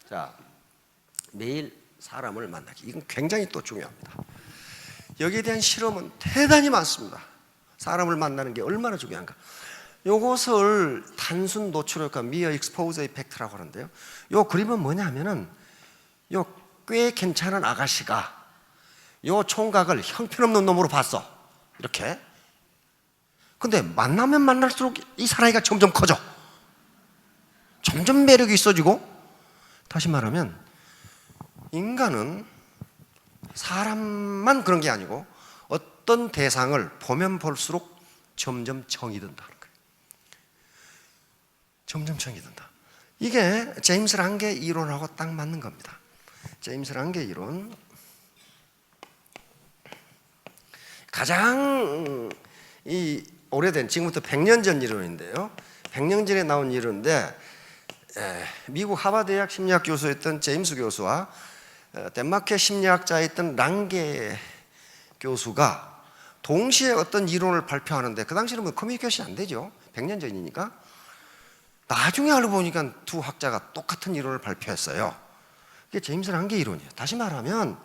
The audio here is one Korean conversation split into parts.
자, 매일 사람을 만나기. 이건 굉장히 또 중요합니다. 여기에 대한 실험은 대단히 많습니다. 사람을 만나는 게 얼마나 중요한가. 요것을 단순 노출 효과, 미어 익스포저 이펙트라고 하는데요. 요 그림은 뭐냐면은 요 꽤 괜찮은 아가씨가 요 총각을 형편없는 놈으로 봤어. 이렇게. 근데 만나면 만날수록 이 사나이가 점점 커져. 점점 매력이 있어지고. 다시 말하면 인간은 사람만 그런 게 아니고 어떤 대상을 보면 볼수록 점점 정이 든다는 거예요. 점점 정이 든다. 이게 제임스 랑게 이론하고 딱 맞는 겁니다. 제임스 랑게 이론, 가장 이 오래된, 지금부터 100년 전 이론인데요. 100년 전에 나온 이론인데 미국 하버드 대학 심리학 교수였던 제임스 교수와 덴마크의 심리학자였던 랑게 교수가 동시에 어떤 이론을 발표하는데, 그 당시에는 뭐 커뮤니케이션이 안 되죠. 100년 전이니까. 나중에 알고 보니까 두 학자가 똑같은 이론을 발표했어요. 이게 제임스 랑게 이론이에요. 다시 말하면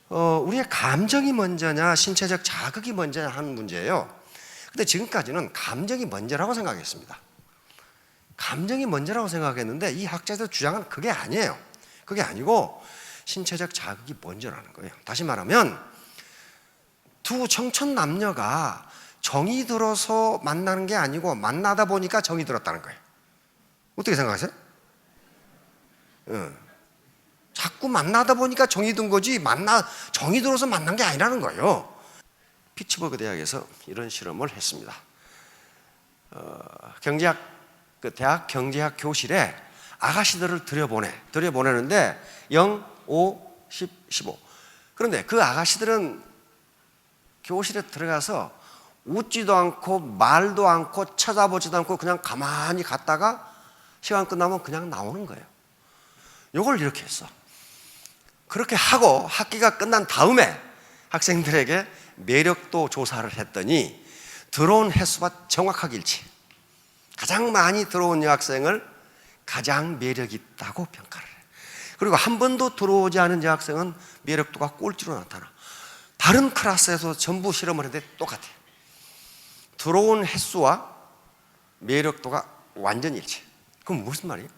우리의 감정이 먼저냐 신체적 자극이 먼저냐 하는 문제예요. 근데 지금까지는 감정이 먼저라고 생각했습니다. 감정이 먼저라고 생각했는데 이 학자들 주장은 그게 아니에요. 그게 아니고 신체적 자극이 먼저라는 거예요. 다시 말하면 두 청춘 남녀가 정이 들어서 만나는 게 아니고 만나다 보니까 정이 들었다는 거예요. 어떻게 생각하세요? 자꾸 만나다 보니까 정이 든 거지 정이 들어서 만난 게 아니라는 거예요. 피츠버그 대학에서 이런 실험을 했습니다. 대학 경제학 교실에 아가씨들을 들여보내는데 0, 5, 10, 15. 그런데 그 아가씨들은 교실에 들어가서 웃지도 않고 말도 않고 쳐다보지도 않고 그냥 가만히 갔다가 시간 끝나면 그냥 나오는 거예요. 이걸 이렇게 했어. 그렇게 하고 학기가 끝난 다음에 학생들에게 매력도 조사를 했더니 들어온 횟수가 정확하게 일치. 가장 많이 들어온 여학생을 가장 매력 있다고 평가를 해. 그리고 한 번도 들어오지 않은 여학생은 매력도가 꼴찌로 나타나. 다른 클래스에서 전부 실험을 했는데 똑같아요. 들어온 횟수와 매력도가 완전 일치. 그럼 무슨 말이에요?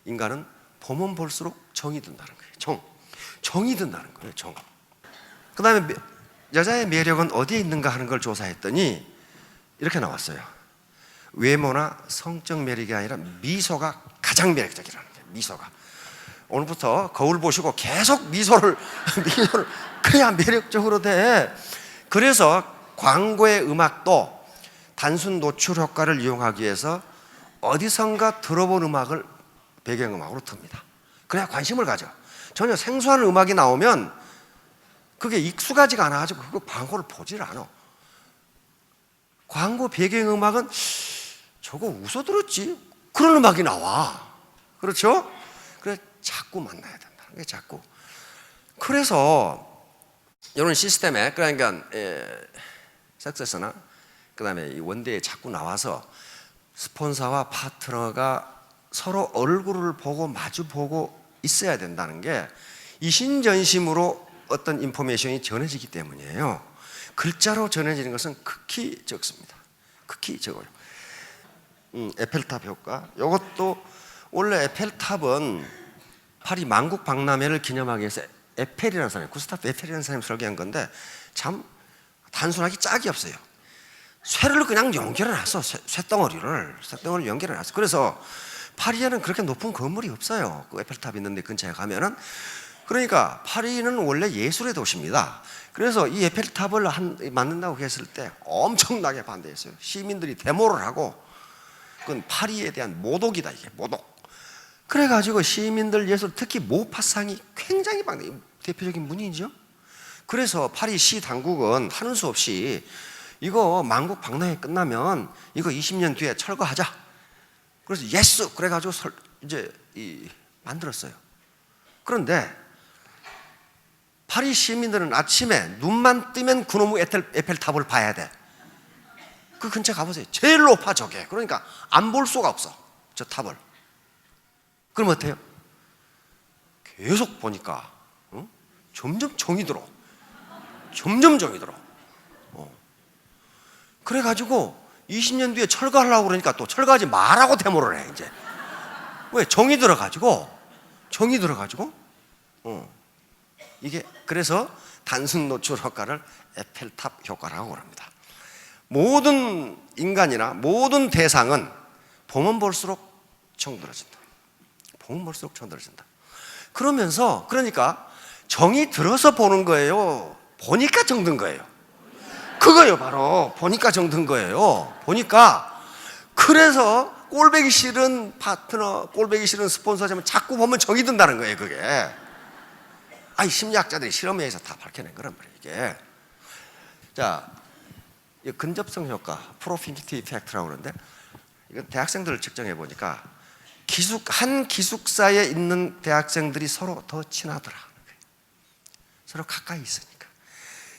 인간은 보면 볼수록 정이 든다는 거예요. 정이 든다는 거예요. 그 다음에 여자의 매력은 어디에 있는가 하는 걸 조사했더니 이렇게 나왔어요. 외모나 성적 매력이 아니라 미소가 가장 매력적이라는 거예요. 미소가. 오늘부터 거울 보시고 계속 미소를 그래야 매력적으로 돼. 그래서 광고의 음악도 단순 노출 효과를 이용하기 위해서 어디선가 들어본 음악을 배경음악으로 틉니다. 그래야 관심을 가져. 전혀 생소한 음악이 나오면 그게 익숙하지가 않아가지고 그 광고를 보질 않아. 광고 배경음악은 저거 웃어 들었지? 그런 음악이 나와. 그렇죠? 그래 자꾸 만나야 된다. 자꾸. 그래서 이런 시스템에, 그러니까 석세스나 그 다음에 원대에 자꾸 나와서 스폰서와 파트너가 서로 얼굴을 보고 마주보고 있어야 된다는 게 이신전심으로 어떤 인포메이션이 전해지기 때문이에요. 글자로 전해지는 것은 극히 적습니다. 극히 적어요. 에펠탑 효과. 이것도 원래 에펠탑은 파리 만국 박람회를 기념하기 위해서 에펠이라는 사람이, 구스타프 에펠이라는 사람이 설계한 건데 참 단순하기 짝이 없어요. 쇠를 그냥 연결해놨어. 쇠덩어리를 연결해놨어. 그래서 파리에는 그렇게 높은 건물이 없어요. 그 에펠탑 있는데 근처에 가면은. 그러니까 파리는 원래 예술의 도시입니다. 그래서 이 에펠탑을 만든다고 했을 때 엄청나게 반대했어요. 시민들이 데모를 하고, 그건 파리에 대한 모독이다. 이게 모독. 그래가지고 시민들 예술, 특히 모파상이 굉장히 반대. 대표적인 문인이죠. 그래서 파리 시 당국은 하는 수 없이 이거 만국 박람회 끝나면 이거 20년 뒤에 철거하자. 그래서 예스! 그래가지고 이제 만들었어요. 그런데 파리 시민들은 아침에 눈만 뜨면 그놈의 에펠탑을 봐야 돼. 그 근처 가보세요. 제일 높아 저게. 그러니까 안 볼 수가 없어. 저 탑을. 그럼 어때요? 계속 보니까 점점 정이 들어. 점점 정이 들어. 그래가지고 20년 뒤에 철거하려고 그러니까 또 철거하지 말라고 데모를 해 이제. 왜? 정이 들어가지고 이게 그래서 단순 노출 효과를 에펠탑 효과라고 합니다. 모든 인간이나 모든 대상은 보면 볼수록 정들어진다. 보면 볼수록 정들어진다. 그러면서 그러니까 정이 들어서 보는 거예요? 보니까 정든 거예요? 그거예요. 바로 보니까 정든 거예요. 보니까. 그래서 꼴보기 싫은 파트너, 꼴보기 싫은 스폰서지만 자꾸 보면 정이 든다는 거예요. 그게 심리학자들이 실험에 의해서 다 밝혀낸 거란 말이에요. 이게 자, 이 근접성 효과, 프로피니티 이펙트라고 그러는데 이건 대학생들을 측정해 보니까 한 기숙사에 있는 대학생들이 서로 더 친하더라. 서로 가까이 있으니까.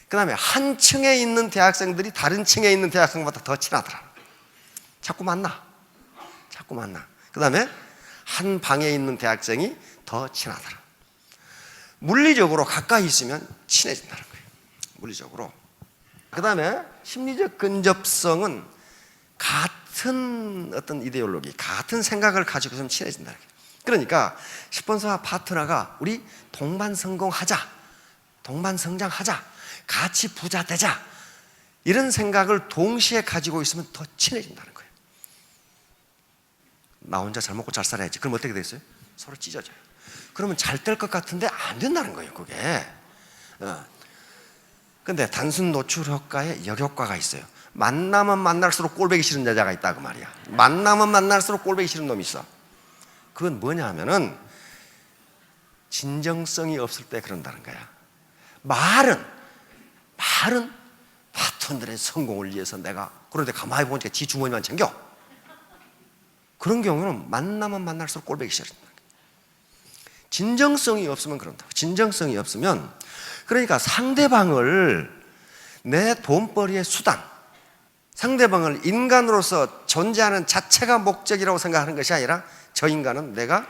그 다음에 한 층에 있는 대학생들이 다른 층에 있는 대학생보다 더 친하더라. 자꾸 만나. 그 다음에 한 방에 있는 대학생이 더 친하더라. 물리적으로 가까이 있으면 친해진다는 거예요. 물리적으로. 그 다음에 심리적 근접성은 같은 어떤 이데올로기, 같은 생각을 가지고 있으면 친해진다는 거예요. 그러니까 스폰서와 파트너가 우리 동반 성공하자, 동반 성장하자, 같이 부자 되자, 이런 생각을 동시에 가지고 있으면 더 친해진다는 거예요. 나 혼자 잘 먹고 잘 살아야지. 그럼 어떻게 되겠어요? 서로 찢어져요. 그러면 잘 될 것 같은데 안 된다는 거예요. 그게. 근데 단순 노출 효과에 역효과가 있어요. 만나면 만날수록 꼴보기 싫은 여자가 있다 그 말이야. 만나면 만날수록 꼴보기 싫은 놈이 있어. 그건 뭐냐 하면은 진정성이 없을 때 그런다는 거야. 말은 파트너들의 성공을 위해서 내가, 그런데 가만히 보니까 지 주머니만 챙겨. 그런 경우는 만나면 만날수록 꼴보기 싫어진다. 진정성이 없으면 그런다. 진정성이 없으면, 그러니까 상대방을 내 돈벌이의 수단, 상대방을 인간으로서 존재하는 자체가 목적이라고 생각하는 것이 아니라 저 인간은 내가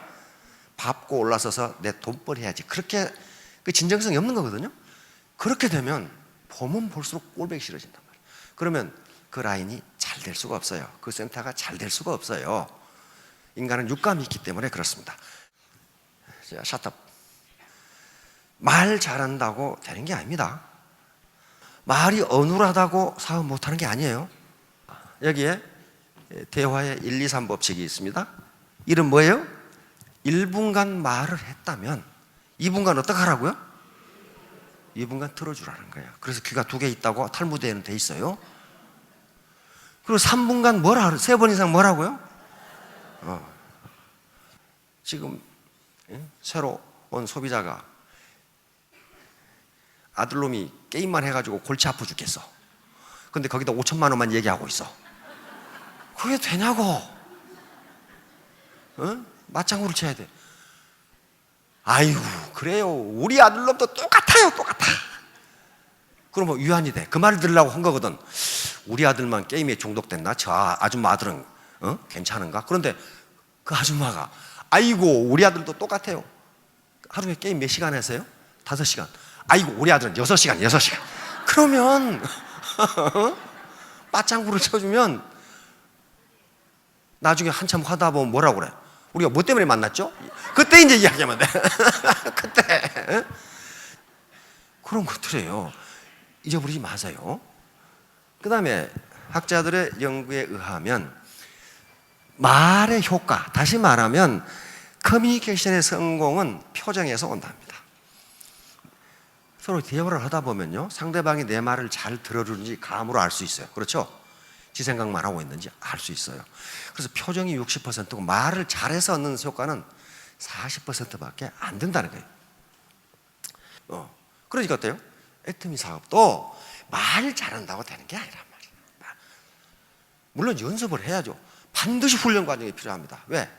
밟고 올라서서 내 돈벌이 해야지, 그렇게 그 진정성이 없는 거거든요. 그렇게 되면 보면 볼수록 꼴보기 싫어진단 말이에요. 그러면 그 라인이 잘 될 수가 없어요. 그 센터가 잘 될 수가 없어요. 인간은 육감이 있기 때문에 그렇습니다. 자, 샷업. 말 잘한다고 되는 게 아닙니다. 말이 어눌하다고 사업 못하는 게 아니에요. 여기에 대화의 1, 2, 3 법칙이 있습니다. 이름 뭐예요? 1분간 말을 했다면 2분간 어떻게 하라고요? 2분간 들어주라는 거예요. 그래서 귀가 2개 있다고 탈무드에는 돼 있어요. 그리고 3분간 뭐라 하래? 3번 이상 뭐라고요? 지금 새로 온 소비자가 아들놈이 게임만 해가지고 골치 아파 죽겠어. 근데 거기다 5천만 원만 얘기하고 있어. 그게 되냐고. 맞장구를 쳐야 돼. 아이고, 그래요. 우리 아들놈도 똑같아요. 똑같아. 그러면 위안이 돼. 그 말을 들으려고 한 거거든. 우리 아들만 게임에 중독됐나? 저 아줌마 아들은 괜찮은가? 그런데 그 아줌마가 아이고, 우리 아들도 똑같아요. 하루에 게임 몇 시간 했어요? 5시간. 아이고, 우리 아들은 6시간. 그러면 빠짱구를 쳐주면 나중에 한참 하다 보면 뭐라고 그래? 우리가 뭐 때문에 만났죠? 그때 이제 이야기하면 돼. 그때. 그런 것들이에요. 잊어버리지 마세요. 그 다음에 학자들의 연구에 의하면 말의 효과, 다시 말하면 커뮤니케이션의 성공은 표정에서 온답니다. 서로 대화를 하다 보면요, 상대방이 내 말을 잘 들어주는지 감으로 알 수 있어요. 그렇죠? 지 생각만 하고 있는지 알 수 있어요. 그래서 표정이 60%고 말을 잘해서 얻는 효과는 40%밖에 안 된다는 거예요. 그러니까 어때요? 애터미 사업도 말 잘한다고 되는 게 아니란 말이에요. 물론 연습을 해야죠. 반드시 훈련 과정이 필요합니다. 왜?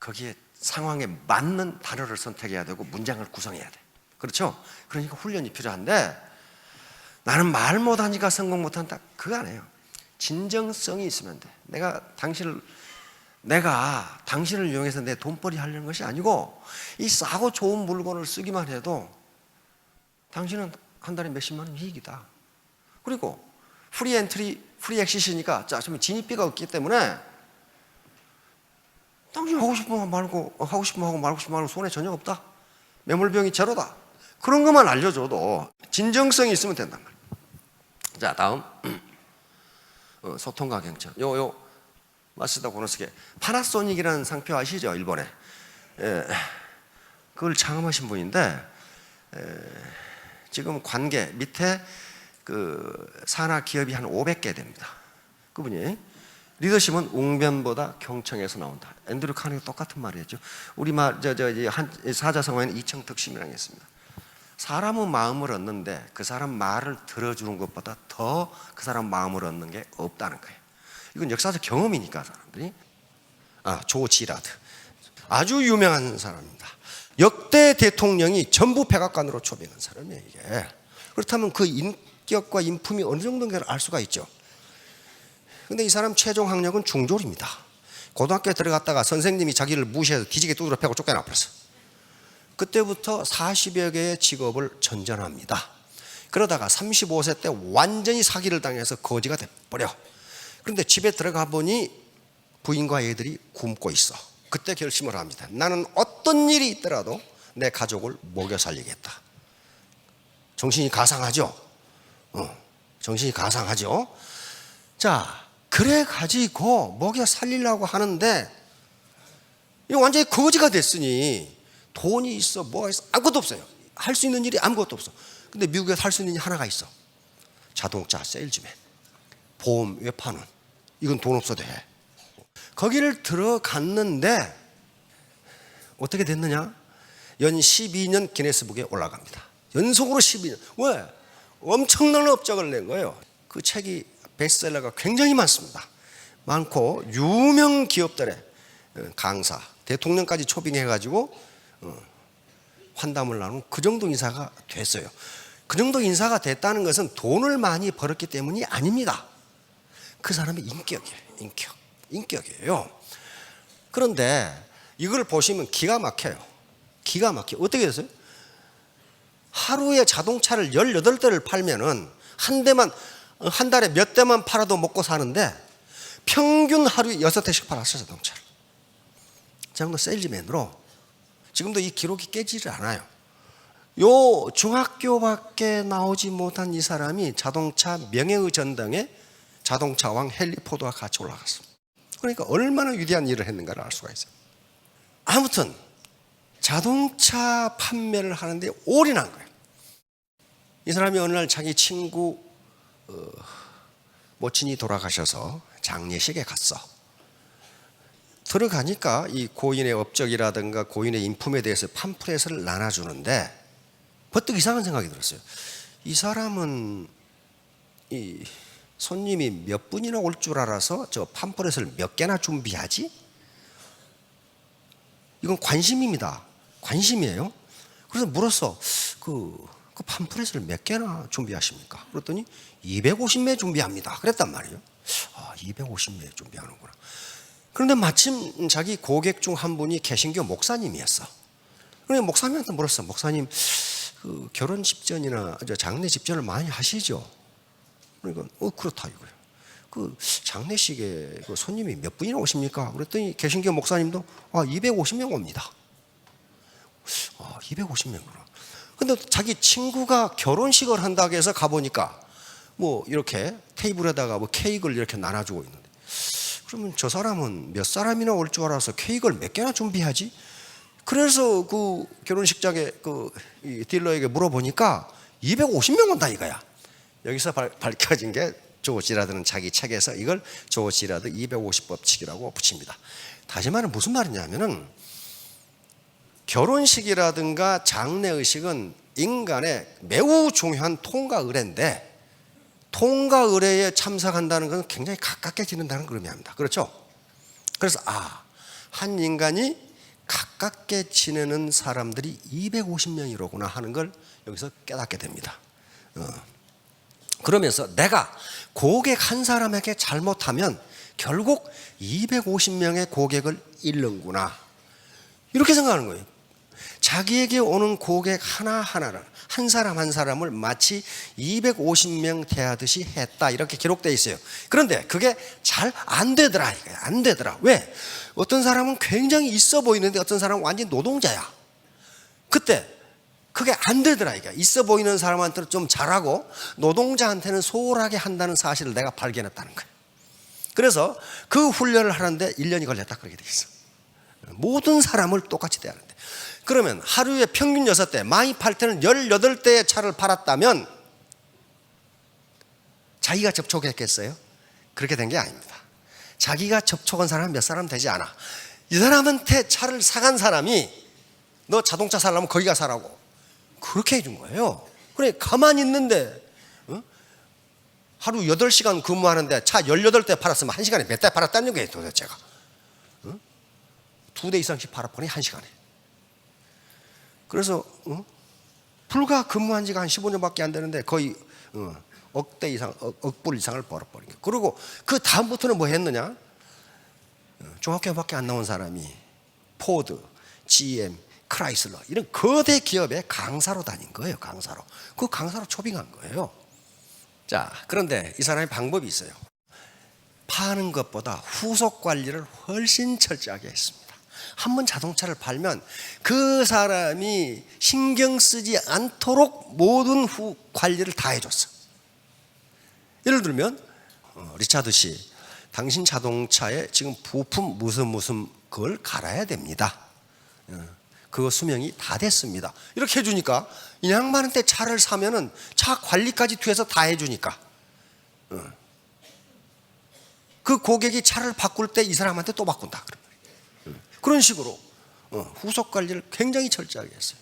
거기에 상황에 맞는 단어를 선택해야 되고 문장을 구성해야 돼. 그렇죠? 그러니까 훈련이 필요한데, 나는 말 못하니까 성공 못한다, 그거 아니에요. 진정성이 있으면 돼. 내가 당신을 내가 당신을 이용해서 내 돈벌이 하려는 것이 아니고 이 싸고 좋은 물건을 쓰기만 해도 당신은 한 달에 몇십만 원 이익이다. 그리고 프리 엔트리, 프리 엑시시니까 진입비가 없기 때문에 당신 하고 싶으면 하고 싶으면 하고 말고 싶으면 말고 손에 전혀 없다. 매몰비용이 제로다. 그런 것만 알려줘도 진정성이 있으면 된단 말이에요. 자, 다음 소통과 경청. 마쓰다 고노스케 파나소닉이라는 상표 아시죠? 일본에. 그걸 창업하신 분인데 지금 관계 밑에 그 산하 기업이 한 500개 됩니다. 그분이 리더십은 웅변보다 경청에서 나온다. 앤드류 카네기 똑같은 말이었죠. 우리말 사자성어에는 이청특심이라는 게 있습니다. 사람은 마음을 얻는데 그 사람 말을 들어주는 것보다 더 그 사람 마음을 얻는 게 없다는 거예요. 이건 역사적 경험이니까 사람들이. 조지라드 아주 유명한 사람입니다. 역대 대통령이 전부 백악관으로 초빙한 사람이에요. 이게. 그렇다면 그 인격과 인품이 어느 정도인가를 알 수가 있죠. 근데 이 사람 최종 학력은 중졸입니다. 고등학교에 들어갔다가 선생님이 자기를 무시해서 뒤지게 두드려 패고 쫓겨나 버렸어. 그때부터 40여 개의 직업을 전전합니다. 그러다가 35세 때 완전히 사기를 당해서 거지가 돼버려. 그런데 집에 들어가 보니 부인과 애들이 굶고 있어. 그때 결심을 합니다. 나는 어떤 일이 있더라도 내 가족을 먹여 살리겠다. 정신이 가상하죠? 정신이 가상하죠? 자, 그래 가지고 먹여 살리려고 하는데 완전히 거지가 됐으니 돈이 있어 뭐가 있어 아무것도 없어요. 할 수 있는 일이 아무것도 없어. 근데 미국에서 할 수 있는 일이 하나가 있어. 자동차 세일즈맨, 보험 외판원. 이건 돈 없어도 해. 거기를 들어갔는데 어떻게 됐느냐? 연 12년 기네스북에 올라갑니다. 연속으로 12년. 왜? 엄청난 업적을 낸 거예요. 그 책이 베스트셀러가 굉장히 많습니다. 많고 유명 기업들의 강사, 대통령까지 초빙해가지고 환담을 나눈 그 정도 인사가 됐어요. 그 정도 인사가 됐다는 것은 돈을 많이 벌었기 때문이 아닙니다. 그 사람의 인격이에요. 인격이에요. 그런데 이걸 보시면 기가 막혀요. 기가 막혀. 어떻게 됐어요? 하루에 자동차를 18대를 팔면은 한 달에 몇 대만 팔아도 먹고 사는데 평균 하루에 6대씩 팔았어요, 자동차를. 정도 세일즈맨으로. 지금도 이 기록이 깨지질 않아요. 요 중학교밖에 나오지 못한 이 사람이 자동차 명예의 전당에 자동차 왕 헨리 포드와 같이 올라갔습니다. 그러니까 얼마나 위대한 일을 했는가를 알 수가 있어요. 아무튼 자동차 판매를 하는데 올인한 거예요. 이 사람이 어느 날 자기 친구 모친이 돌아가셔서 장례식에 갔어. 들어가니까 이 고인의 업적이라든가 고인의 인품에 대해서 팜플렛을 나눠주는데 버뜩 이상한 생각이 들었어요. 이 사람은 이 손님이 몇 분이나 올 줄 알아서 저 팜플렛을 몇 개나 준비하지? 이건 관심입니다. 관심이에요. 그래서 물었어. 그 팜플렛을 몇 개나 준비하십니까? 그랬더니 250매 준비합니다. 그랬단 말이에요. 250매 준비하는구나. 그런데 마침 자기 고객 중 한 분이 개신교 목사님이었어. 그래서 목사님한테 물었어. 목사님, 그 결혼 집전이나 장례 집전을 많이 하시죠? 그러니까 그렇다 이거예요. 그 장례식에 그 손님이 몇 분이나 오십니까? 그랬더니 개신교 목사님도 250명 옵니다. 250명이구나. 근데 자기 친구가 결혼식을 한다고 해서 가보니까 뭐 이렇게 테이블에다가 뭐 케이크를 이렇게 나눠주고 있는데, 그러면 저 사람은 몇 사람이나 올 줄 알아서 케이크를 몇 개나 준비하지? 그래서 그 결혼식장에 그 딜러에게 물어보니까 250명 온다 이거야. 여기서 밝혀진 게 조지라드는 자기 책에서 이걸 조지라드 250법칙이라고 붙입니다. 다시 말하면 무슨 말이냐면은 결혼식이라든가 장례의식은 인간의 매우 중요한 통과 의례인데, 통과 의례에 참석한다는 것은 굉장히 가깝게 지낸다는 그런 의미입니다. 그렇죠? 그래서 한 인간이 가깝게 지내는 사람들이 250명이로구나 하는 걸 여기서 깨닫게 됩니다. 그러면서 내가 고객 한 사람에게 잘못하면 결국 250명의 고객을 잃는구나, 이렇게 생각하는 거예요. 자기에게 오는 고객 하나하나를, 한 사람 한 사람을 마치 250명 대하듯이 했다, 이렇게 기록되어 있어요. 그런데 그게 잘 안 되더라, 이거예요. 안 되더라. 왜? 어떤 사람은 굉장히 있어 보이는데 어떤 사람은 완전히 노동자야. 그때 그게 안 되더라, 이게. 있어 보이는 사람한테는 좀 잘하고 노동자한테는 소홀하게 한다는 사실을 내가 발견했다는 거예요. 그래서 그 훈련을 하는데 1년이 걸렸다, 그렇게 돼 있어. 모든 사람을 똑같이 대하는데. 그러면 하루에 평균 6대, 많이 팔 때는 18대의 차를 팔았다면 자기가 접촉했겠어요? 그렇게 된 게 아닙니다. 자기가 접촉한 사람은 몇 사람 되지 않아. 이 사람한테 차를 사간 사람이 너 자동차 살려면 거기 가 사라고 그렇게 해준 거예요. 그래, 가만히 있는데 하루 8시간 근무하는데 차 18대 팔았으면 1시간에 몇 대 팔았다는 거예요, 도대체가. 2대 이상씩 팔아보니 1시간에. 그래서 불과 근무한 지가 한 15년밖에 안 되는데 거의 억대 이상, 억불 이상을 벌어버린 거예요. 그리고 그 다음부터는 뭐 했느냐? 중학교밖에 안 나온 사람이 포드, GM, 크라이슬러 이런 거대 기업의 강사로 다닌 거예요. 강사로. 그 강사로 초빙한 거예요. 자, 그런데 이 사람이 방법이 있어요. 파는 것보다 후속 관리를 훨씬 철저하게 했습니다. 한번 자동차를 팔면 그 사람이 신경 쓰지 않도록 모든 관리를 다 해줬어. 예를 들면 리차드 씨, 당신 자동차에 지금 부품 무슨 그걸 갈아야 됩니다. 그 수명이 다 됐습니다. 이렇게 해주니까 이 양반한테 차를 사면은 차 관리까지 뒤에서 다 해주니까 그 고객이 차를 바꿀 때 이 사람한테 또 바꾼다. 그런 식으로 후속 관리를 굉장히 철저하게 했어요.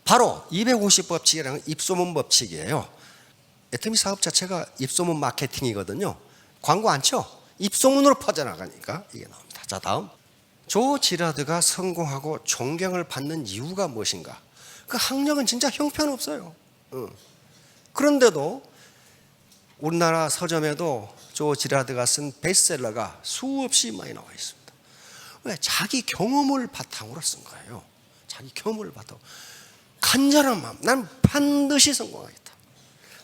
바로 250 법칙이라는 입소문 법칙이에요. 애터미 사업 자체가 입소문 마케팅이거든요. 광고 안 쳐. 입소문으로 퍼져나가니까 이게 나옵니다. 자, 다음. 조 지라드가 성공하고 존경을 받는 이유가 무엇인가? 그 학력은 진짜 형편없어요. 그런데도 우리나라 서점에도 조 지라드가 쓴 베스트셀러가 수없이 많이 나와 있습니다. 왜? 자기 경험을 바탕으로 쓴 거예요. 자기 경험을 바탕으로. 간절한 마음. 나는 반드시 성공하겠다.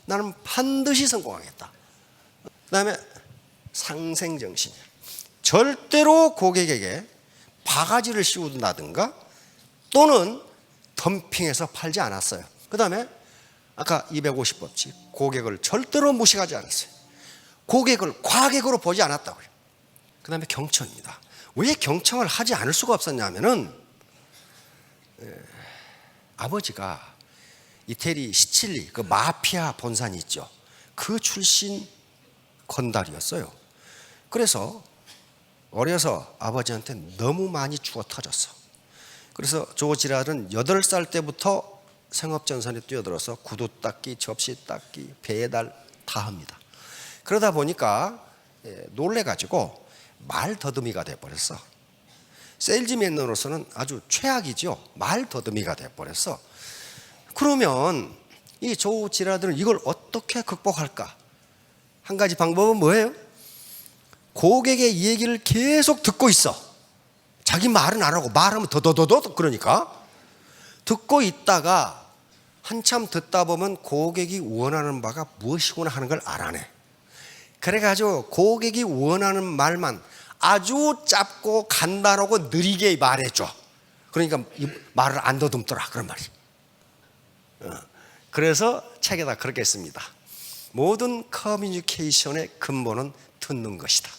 나는 반드시 성공하겠다. 그 다음에 상생정신. 절대로 고객에게 바가지를 씌운다든가 또는 덤핑해서 팔지 않았어요. 그 다음에 아까 250 법칙. 고객을 절대로 무시하지 않았어요. 고객을 과객으로 보지 않았다고요. 그 다음에 경청입니다. 왜 경청을 하지 않을 수가 없었냐면은 아버지가 이태리 시칠리 그 마피아 본산이 있죠. 그 출신 건달이었어요. 그래서 어려서 아버지한테 너무 많이 주워 터졌어. 그래서 조 지라드는 8살 때부터 생업전선에 뛰어들어서 구두 닦기, 접시 닦기, 배달 다 합니다. 그러다 보니까 놀래가지고 말 더듬이가 돼버렸어. 세일즈맨으로서는 아주 최악이죠. 말 더듬이가 돼버렸어. 그러면 이 조 지라드는 이걸 어떻게 극복할까? 한 가지 방법은 뭐예요? 고객의 이 얘기를 계속 듣고 있어. 자기 말은 안 하고 말하면 더더더더 그러니까 듣고 있다가 한참 듣다 보면 고객이 원하는 바가 무엇이구나 하는 걸 알아내. 그래가지고 고객이 원하는 말만 아주 짧고 간단하고 느리게 말해줘. 그러니까 이 말을 안 더듬더라 그런 말이. 그래서 책에다 그렇게 했습니다. 모든 커뮤니케이션의 근본은 듣는 것이다.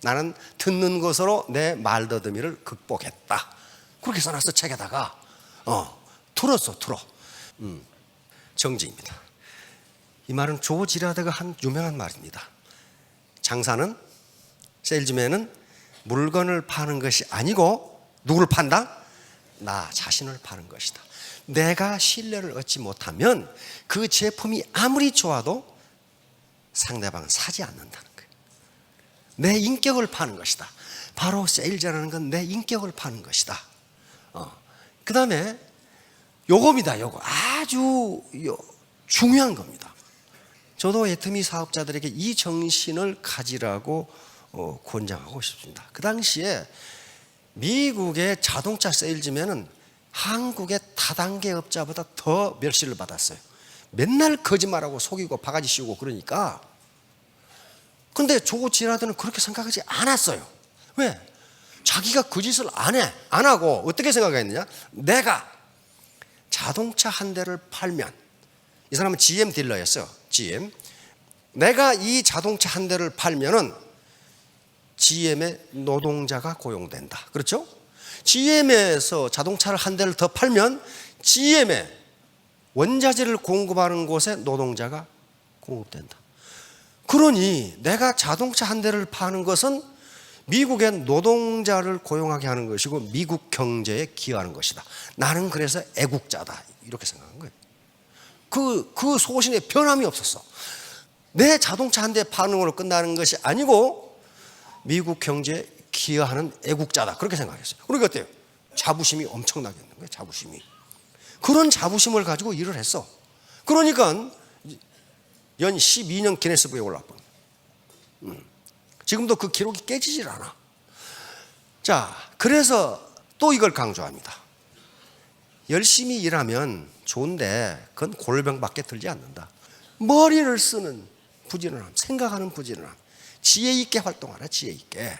나는 듣는 것으로 내 말더듬이를 극복했다. 그렇게 써놨어 책에다가. 틀었어. 정지입니다. 이 말은 조 지라드가 한 유명한 말입니다. 장사는, 세일즈맨은 물건을 파는 것이 아니고 누구를 판다? 나 자신을 파는 것이다. 내가 신뢰를 얻지 못하면 그 제품이 아무리 좋아도 상대방은 사지 않는다는 거예요. 내 인격을 파는 것이다. 바로 세일즈라는 건 내 인격을 파는 것이다. 그 다음에 요겁니다. 요거 아주 중요한 겁니다. 저도 애터미 사업자들에게 이 정신을 가지라고 권장하고 싶습니다. 그 당시에 미국의 자동차 세일즈맨은 한국의 다단계 업자보다 더 멸시를 받았어요. 맨날 거짓말하고 속이고 바가지 씌우고 그러니까. 근데 조 지라드는 그렇게 생각하지 않았어요. 왜? 자기가 그 짓을 안 하고 어떻게 생각했느냐? 내가 자동차 한 대를 팔면, 이 사람은 GM 딜러였어요. GM. 내가 이 자동차 한 대를 팔면은 GM의 노동자가 고용된다. 그렇죠? GM에서 자동차를 한 대를 더 팔면 GM의 원자재를 공급하는 곳에 노동자가 공급된다. 그러니 내가 자동차 한 대를 파는 것은 미국의 노동자를 고용하게 하는 것이고 미국 경제에 기여하는 것이다. 나는 그래서 애국자다. 이렇게 생각한 거예요. 그 소신에 변함이 없었어. 내 자동차 한 대 파는 걸로 끝나는 것이 아니고 미국 경제에 기여하는 애국자다. 그렇게 생각했어요. 그러니까 어때요? 자부심이 엄청나게 있는 거예요. 자부심이. 그런 자부심을 가지고 일을 했어. 그러니까 연 12년 기네스북에 올라왔고 지금도 그 기록이 깨지질 않아. 자, 그래서 또 이걸 강조합니다. 열심히 일하면 좋은데 그건 골병밖에 들지 않는다. 머리를 쓰는 부지런함, 생각하는 부지런함, 지혜 있게 활동하라. 지혜 있게.